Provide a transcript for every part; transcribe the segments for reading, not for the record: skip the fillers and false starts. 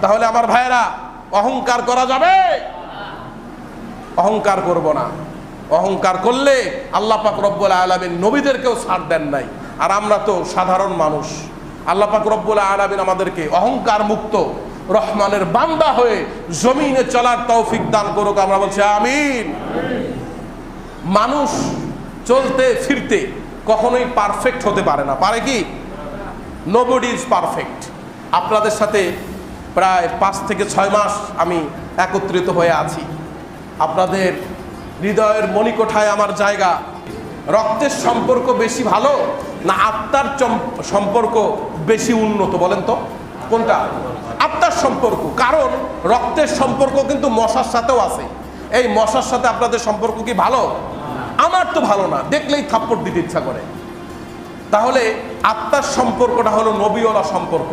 তাহলে আমার ভাইয়েরা অহংকার করা যাবে? অহংকার করব না। অহংকার করলে আল্লাহ পাক রব্বুল আলামিন নবীদেরকেও ছাড় দেন নাই, আর আমরা তো সাধারণ মানুষ। আল্লাহ পাক রব্বুল আলামিন আমাদেরকে অহংকার মুক্ত রহমানের বান্দা হয়ে জমিনে চলার তৌফিক দান করুক। আমরা বলছি আমিন। মানুষ চলতে ফিরতে কখনোই পারফেক্ট হতে পারে না, পারে কি? Nobody is perfect. আপনাদের সাথে প্রায় 5 থেকে 6 মাস আমি একত্রিত হয়ে আছি। আপনাদের হৃদয়ের মণিকোঠায় আমার জায়গা। রক্তের সম্পর্ক বেশি ভালো না আত্মার সম্পর্ক বেশি উন্নত? বলেন তো কোনটা? আত্মার সম্পর্ক। কারণ রক্তের সম্পর্ক কিন্তু মশার সাথেও আছে। এই মশার সাথে আপনাদের সম্পর্ক কি ভালো? আমার তো ভালো না, দেখলেই থাপ্পড় দিতে ইচ্ছা করে। তাহলে আত্মার সম্পর্কটা হলো নবীওয়ালা সম্পর্ক।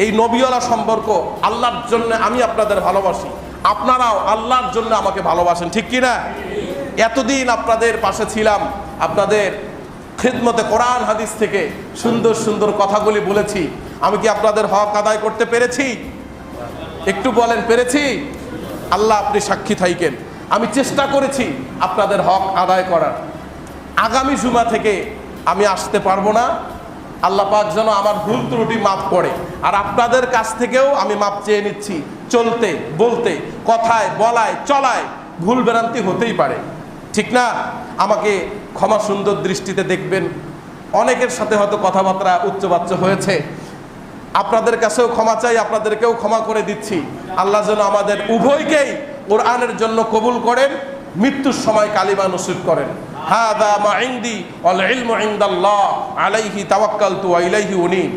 এই নবীওয়ালা সম্পর্ক আল্লাহর জন্য আমি আপনাদের ভালোবাসি, আপনারাও আল্লাহর জন্য আমাকে ভালোবাসেন, ঠিক কি না? এতদিন আপনাদের পাশে ছিলাম, আপনাদের খিদমতে কোরআন হাদিস থেকে সুন্দর সুন্দর কথাগুলি বলেছি। আমি কি আপনাদের হক আদায় করতে পেরেছি? একটু বলেন, পেরেছি? আল্লাহ আপনি সাক্ষী থাকেন। আমি চেষ্টা করেছি আপনাদের হক আদায় করার। আগামী জুমা থেকে আমি আসতে পারবো না, আল্লাহ পাক যেন আমার ভুল ত্রুটি মাফ করে। আর আপনাদের কাছ থেকেও আমি মাপ চেয়ে নিচ্ছি। চলতে বলতে কথায় বলায় চলায় ভুল ভ্রান্তি হতেই পারে, ঠিক না? আমাকে ক্ষমা সুন্দর দৃষ্টিতে দেখবেন। অনেকের সাথে হয়তো কথাবার্তা উচ্চবাচ্য হয়েছে, আপনাদের কাছেও ক্ষমা চাই, আপনাদেরকেও ক্ষমা করে দিচ্ছি। আল্লাহ যেন আমাদের উভয়কেই কোরআনের জন্য কবুল করেন, মৃত্যুর সময় কালিমা নসিব করেন। হাদা মা ইনদি ওয়াল ইলমু ইনদাল্লাহ আলাইহি তাওয়াক্কালতু ওয়া ইলাইহি উনীব।